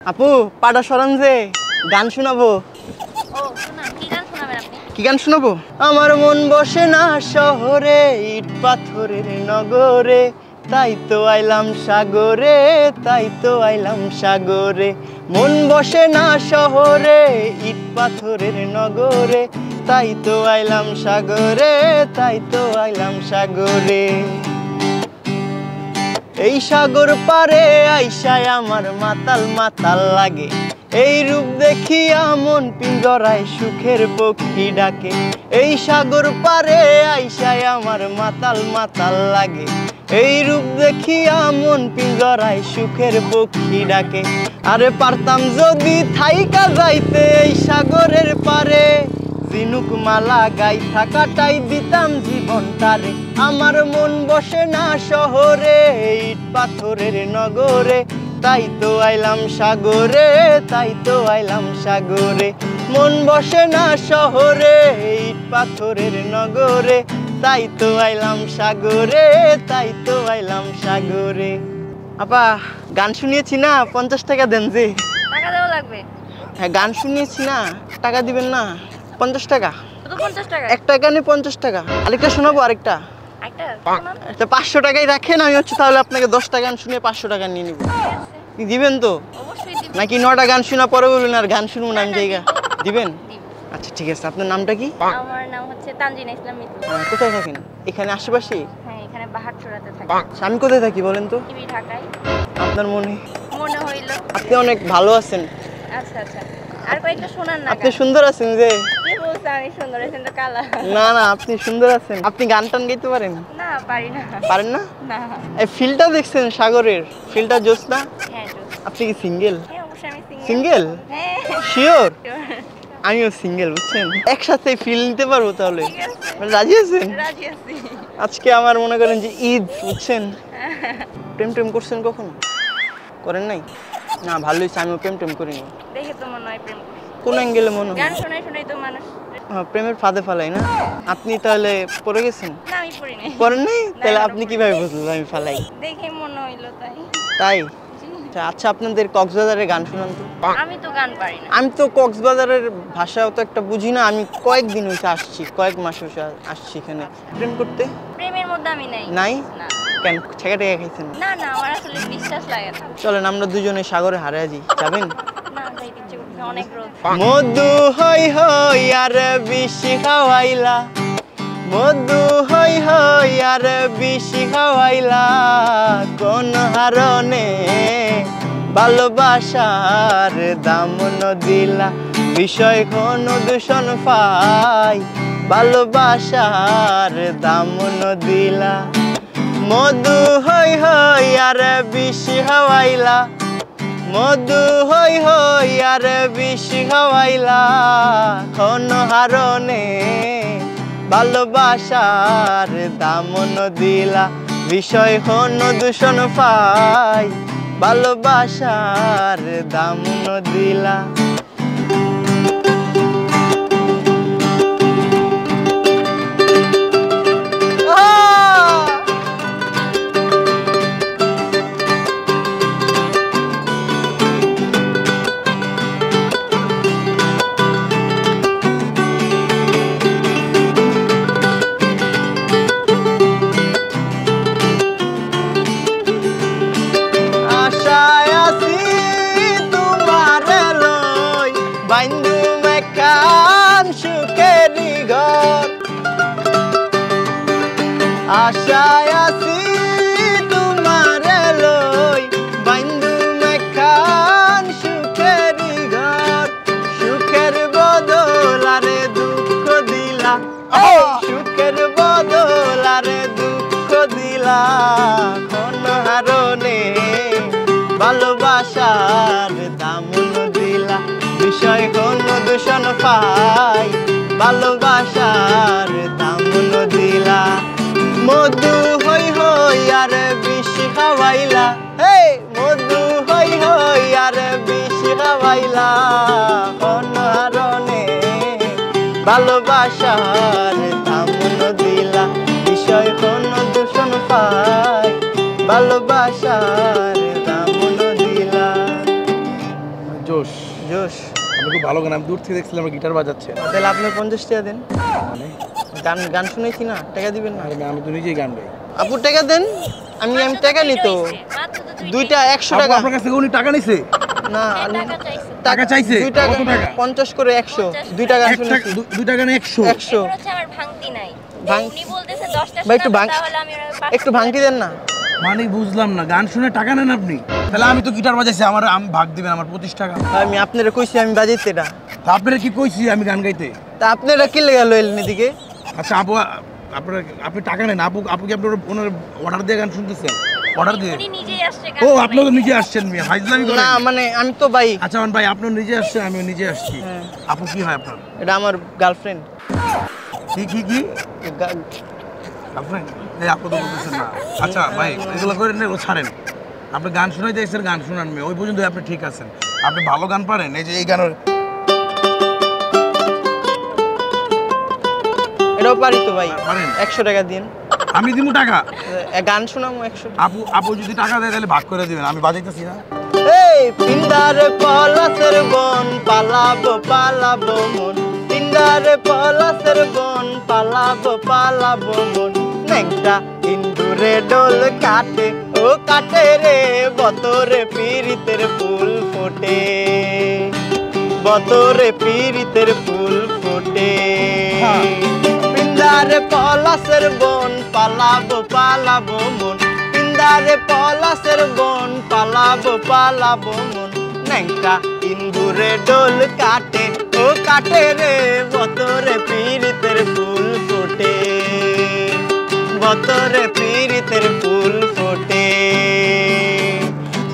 আপু পাটা সরান যে গান শোনাবো। ও শুনান, কি গান শোনাবেন আপনি? কি গান শোনাবো? আমার মন বসে না শহরে, ইট পাথরের নগরে, তাই তো আইলাম সাগরে, তাই তো আইলাম সাগরে। মন বসে না শহরে, ইট পাথরের নগরে, তাই তো আইলাম সাগরে, তাই তো আইলাম সাগরে। এই সাগর পারে আইসায় আমার মাতাল মাতাল লাগে, এই রূপ দেখিয়া মন পিঞ্জরায় সুখের পক্ষী ডাকে। এই সাগর পারে আইসায় আমার মাতাল মাতাল লাগে, এই রূপ দেখিয়া মন পিঞ্জরায় সুখের পক্ষী ডাকে। আরে পারতাম যদি থাইকা যাইতে এই সাগরের পারে, ঝিনুক মালা গাই থাকাটাই দিতাম জীবনটারে। আমার মন বসে না শহরে, ইট পাথরের নগরে, তাই তো আইলাম সাগরে, তাই তো আইলাম সাগরে। মন বসে না শহরে, ইট পাথরের নগরে, তাই তো আইলাম সাগরে, তাই তো আইলাম সাগরে। আপা গান শুনিয়েছি না, 50 টাকা দেন যে। টাকা দেওয়া লাগবে? হ্যাঁ গান শুনিয়েছি না, টাকা দিবেন না? 50 টাকা। শুধু 50 টাকা? একটা গানে 50 টাকা। আরেকটা শোনাবো, আরেকটা। একটা শোনান। আচ্ছা 500 টাকাই রাখেন, আমি তাহলে আপনাকে 10টা গান শুনিয়ে 500 টাকা নিয়ে নিব। দিবেন তো? অবশ্যই দিব। নাকি 9টা গান শোনা পরে বলবেন আর গান শুনবো না আমি জায়গা? দিবেন? দিব। আচ্ছা ঠিক আছে, আপনার নামটা কি? আমার নাম হচ্ছে তানজিনা ইসলাম মিতু। কোথায় থাকেন? এখানে আশেপাশে? হ্যাঁ, এখানে বাহারচূড়াতে থাকি। আমি কোথায় থাকি বলেন তো? টিভি ঢাকায়। আপনার মনে হইল। আপনি অনেক ভালো আছেন। আচ্ছা আচ্ছা, আর কয়েকটা শোনান না। আপনি সুন্দর আছেন যে। কি বলছ আমি সুন্দর, আছেন তো কালা। না না আপনি সুন্দর আছেন। আপনি গান টান গাইতে পারেন? না পারি না। পারেন না? না। এই ফিলটা দেখছেন সাগরের? ফিলটা জোস না? হ্যাঁ জোস। আপনি কি সিঙ্গেল? হ্যাঁ অবশ্যই আমি সিঙ্গেল। সিঙ্গেল? হ্যাঁ শিওর? sure। আমিও সিঙ্গেল, বুঝছেন? একসাথে ফিল নিতে পারবো তাহলে? ঠিক আছে। রাজি আছেন? রাজি আছি। আজকে আমার মনে করেন যে ঈদ, বুঝছেন? প্রেম টেম করছেন কখনো? করেন নাই? না ভালো হয়েছে, আমিও প্রেম টেম করিনি। দেখে তো মনে হয় প্রেম করছি। কোন অ্যাঙ্গেলে মনে হয়? গান শোনাই শোনাই তো মানুষ। প্রেমের ফাঁদে ফালাই না? আপনি তাহলে পড়ে গেছেন? না আমি পড়ি নাই। করেন নাই? তাহলে এখনো আপনি পড়ি কিভাবে বুঝলেন আমি ফালাই? দেখে মনে হইলো তাই। তাই? জি। আচ্ছা আপনাদের কক্সবাজারের গান শুনান তো। আমি তো গান পারি না। আমি তো কক্সবাজারের ভাষাও তো একটা বুঝি না। আমি কয়েকদিন হয়েছে আসছি, কয়েক মাস হয়েছে আসছি এখানে প্রেম করতে। প্রেমের মধ্যে আমি নাই। নাই? না কেন ঠেকা ঠেকা খাইছেন? না না, আমার আসলে বিশ্বাস লাগে না। চলেন আমরা দুজনে সাগরে হারিয়ে যাই, যাবেন? না যাইতে ইচ্ছে করছে, অনেক রোদ। মধু হই হই আর বেশি খাওয়াইলা, মধু হই হই আর বেশি খাওয়াইলা, কোন হারণে ভালোবাসার দাম ন দিলা, বিষয় কোন দূষণ পাই, ভালোবাসার দাম ন দিলা। মধু হই হই আর বেশি খাওয়াইলা, মধু হই হই আর বেশি খাওয়াইলা, কোন হারণে ভালোবাসার দাম ন দিলা, বিষয় কোন দূষণ পাই, ভালোবাসার দাম ন দিলা। আশায় আছি তোমারে লই, বাইন্ধুম একখান সুখেরই ঘর, সুখের বদল আরে দুঃখ দিলা, সুখের বদল আরে দুঃখ দিলা, কোন হারণে ভালোবাসার দাম ন দিলা, বিষয় কোন দূষণ পাই, ভালোবাসার দাম ন দিলা। মধু হই হই আর বেশি খাওয়াইলা, হে মধু হই হই আর বেশি খাওয়াইলা, কোন হারণে ভালোবাসার দাম ন দিলা, বিষয় কোন দূষণ পাই, ভালোবাসার দাম ন দিলা। জোশ। জোশ। আমি খুব ভালো গান, আমি দূর থেকে দেখছিলাম গিটার বাজাচ্ছেন। তাহলে আপনি 50 টাকা দেন। গান গান শুনেছি না, টাকা দিবেন না? আরে আমি তো নিজেই গান গাই। আপু টাকা দেন। আমি টাকা নিত দুইটা 100 টাকা। আপনার কাছ থেকে উনি টাকা নিছে? না টাকা চাইছে। দুই টাকা, কত টাকা? 50 করে 100। দুইটা গান শুনেছি। দুই টাকা না 100? 100। আমার ভাঙতি নাই। ভাঙ- উনি বলতেছে 10টা ভাই একটু ভাঙ, তাহলে আমি একটু ভাঙতি দেন না। মানে বুঝলাম না, গান শুনে টাকা নেন আপনি? তাহলে আমি তো গিটার বাজাইছি, আমি ভাগ দিবেন আমার 25 টাকা। আমি আপনারা কইছি আমি বাজাইতে এটা। তা আপনারা কি কইছি আমি গান গাইতে? তা আপনারা কি লেগে লইলেন এদিকে? আচ্ছা আপু, আপনি টাকা নেন। আপু কি আপনার ওনার অর্ডার দিয়ে গান শুনতেছেন? অর্ডার দিয়ে? উনি নিজেই আসছে ও আপনি তো নিজে আসছেন, মিয়া ফাইজলামি করেন না মানে আমি তো ভাই। আচ্ছা ভাই, আপনি নিজে আসছেন, আমিও নিজে আসছি। হ্যাঁ। আপু কি হয় আপনার? এটা আমার গার্লফ্রেন্ড। কি কি কি গার্লফ্রেন্ড? এই আপু তো বলতেছেন না। আচ্ছা ভাই, এগুলো করেন না, এগুলো ছাড়েন। আপনি গান শোনাইতে এসেছেন, গান শোনান মেয়ে, ওই পর্যন্ত আপনি ঠিক আছেন। আপনি ভালো গান পারেন, এই যে এই গানের। এটাও পারি তো ভাই। পারেন? 100 টাকা দিন। আমি দিব টাকা? গান শোনাবো 100। আপু যদি টাকা দেয় তাহলে ভাগ করে দিবেন, আমি বাজাইতেছি না। এই পিন্দারে পলাশের বন পালাবো পালাবো মন, পিন্দারে পলাশের বন পালাবো পালাবো মন, নেংটা ইন্দুরে ডোল কাটে ও কাটে রে, বতরে পীরিতের ফুল ফোটে, বতরে পীরিতের ফুল ফোটে। পিন্দারে পলাশের বন পালাবো পালাবো মন, পিন্দারে পলাশের বন পালাবো পালাবো মন, নেংটা ইন্দুরে ডোল কাটে ও কাটে রে, বতরে পীরিতের ফুল ফোটে, বতরে পীরিতের ফুল ফোটে।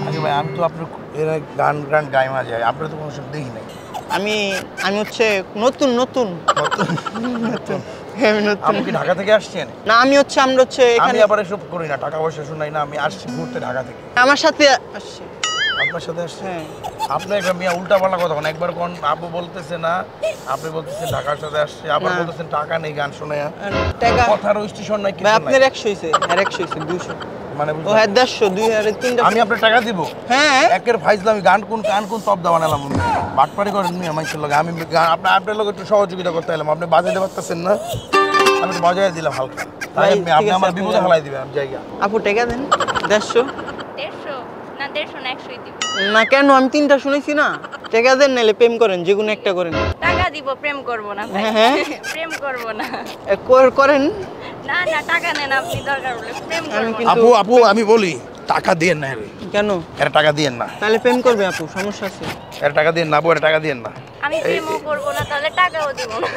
আগে ভাই, আমি তো আপনার এর গান গান গাই মাঝে, আপনার তো কোনো সময় দেখি নাই। আমি হচ্ছে নতুন নতুন নতুন। আমি নতুন। আপনি কি ঢাকা থেকে আসছেন? না আমি হচ্ছে আমরা হচ্ছে আমি এখানে আবার এসব করি না, টাকা পয়সা শুনাই না, আমি আসছি ঘুরতে ঢাকা থেকে। আমার সাথে আসছে। আপনার সাথে আসছে? হ্যাঁ। আপনি একটা মিয়া উল্টা পাল্টা কথা বলেন। একবার কোন আপু বলতেছে না, আপনি বলতেছেন ঢাকার সাথে আসছে, আবার না। বলতেছেন টাকা নেই গান শুনে। টাকা কথার স্টেশন নাই ভাই কিছু আপনার নাই। 100 হইছে আর 100 হইছে 200। মানে ও বুঝলাম। হ্যাঁ 150 2 3টা। আমি আপনার টাকা দিব? হ্যাঁ একের ফাইজলামি, গান কোন তপ দাও বানালাম আমি। বাটপাড়ি করেন নি আমার লগে। আমি আপনার লোক একটু সহযোগিতা করতে এলাম, আপনি বাজাইতে পারতেছেন না, আমি একটু বাজাই দিলাম হালকা। তাই ভাই, আপনি ঠিক আছে, আমার আপনি বিপদে যান। ফেলাই দিবেন আমি জায়গা। আপু টাকা দেন 150। 150 না 150 না 100ই দিব। না কেন, আমি 3টা শুনেছি না। টাকা দেন নাইলে প্রেম করেন, যে কোনো একটা করেন। টাকা দিব, প্রেম করব না ভাই। হ্যাঁ। প্রেম করব না। করেন। না না টাকা নেন আপনি, দরকার হলে প্রেম আমি করব কিন্তু- না। আপু আমি বলি, টাকা দিয়েন না রে। কেন? এর টাকা দিয়েন না। তাহলে প্রেম করবে আপু, সমস্যা আছে? এর টাকা দিয়েন না আপু, এর টাকা দিয়েন না। আমি প্রেমও করব না, তাহলে টাকাও দিব না।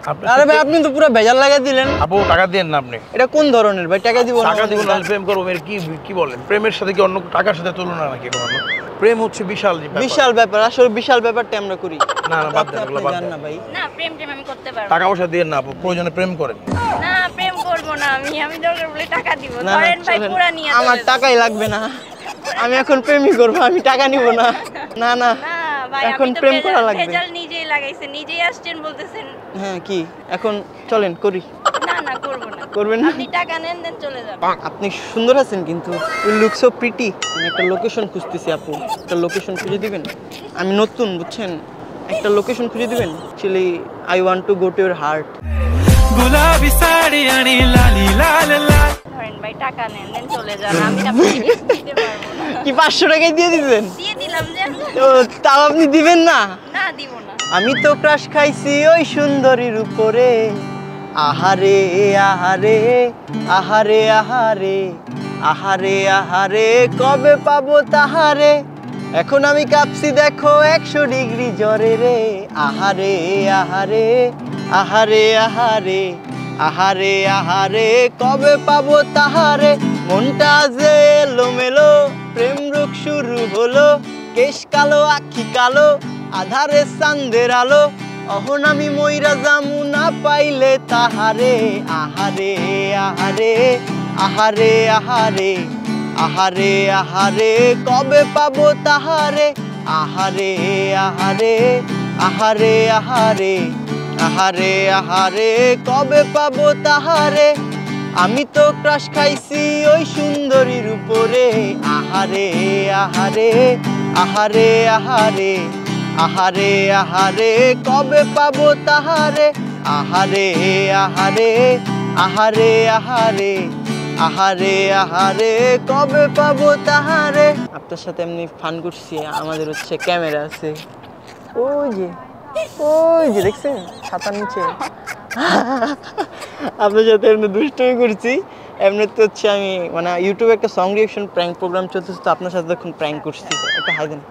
আপনি আরে ভাই আপনি তো পুরো ভেজাল লাগাই দিলেন। আপু টাকা দিয়েন না আপনি। এটা কোন ধরনের ভাই? টাকা দিব না টাকা দিব না মানে? প্রেম করবো, এর কি বলেন? প্রেমের সাথে কি অন্য টাকার সাথে তুলনা নাকি কখনো? প্রেম হচ্ছে বিশাল ব্যাপার। বিশাল ব্যাপার, আসলে বিশাল ব্যাপারটা আমরা করি। না না বাদ দেন, আপনি এগুলো বাদ জান দেন। না ভাই। না প্রেম আমি করতে পারবো টাকা পয়সা দিয়েন না আপু, প্রয়োজনে প্রেম করেন। না প্রেম করব না আমি দরকার হলে টাকা দিব। না, না, ধরেন ভাই চলেন। পুরা নিয়ে আমার টাকাই লাগবে না, আমি এখন প্রেমই করবো, আমি টাকা নিব না। না না না ভাই, এখন আপনি তো প্রেম করা লাগবে। ভেজাল নিজেই লাগাইছেন, নিজেই আসছেন বলতেছেন। হ্যাঁ কি এখন চলেন করি। না না করব না। করবেন না? আপনি টাকা নেন দেন চলে যান। আপনি সুন্দর আছেন কিন্তু, ইউ লুক সো প্রিটি। আমি একটা লোকেশন খুঁজতেছি আপু, একটা লোকেশন খুঁজে দিবেন? আমি নতুন বুঝছেন, একটা লোকেশন খুঁজে দিবেন। Actually I want to go to your heart. गुलाबी साड़ी आनी लाली लाल लाल ধরেন ভাই টাকা নেন দেন চলে যান, আমি আপনাকে দিতে পারবো না। কি 500 টাকায় দিয়ে দিবেন? দিয়ে দিলাম যে। তো তাও আপনি দিবেন না? না দিব না। আমি তো ক্রাশ খাইছি ওই সুন্দরীর উপরে, আহারে আহারে আহারে আহারে আহারে আহারে কবে পাবো তাহারে, এখন আমি কাঁপছি দেখো 100 ডিগ্রি জ্বরে রে, আহারে আহারে আহারে আহারে আহারে আহারে কবে পাবো তাহারে, মনটা যে এলোমেলো প্রেম রোগ শুরু হলো, কেশ কালো আখি কালো আধারে চাঁদের আলো, অহন আমি মইরা জামু না পাইলে তাহারে, আহারে আহারে আহারে আহারে আহারে আহারে কবে পাবো তাহারে, আহারে আহারে আহারে আহারে আহারে আহারে কবে পাবো তাহারে, আমি তো ক্রাশ খাইছি ওই সুন্দরীর উপরে, আহারে আহারে আহারে আহারে আহারে আহারে কবে পাবো তাহারে, আহারে আহারে আহারে আহারে আহারে আহারে কবে পাবো তাহারে। আপনার সাথে এমনি ফান করছি, আমাদের হচ্ছে ক্যামেরা আছে, ওই যে দেখছেন ছাতার নিচে। আপনার সাথে এমনি দুষ্টুমি করছি, এমনি তো হচ্ছে আমি মানে ইউটিউবে একটা সং রিয়েকশন প্র্যাঙ্ক প্রোগ্রাম চলতেছে, তো আপনার সাথে এখন প্র্যাঙ্ক করছি। একটা হাই দেন।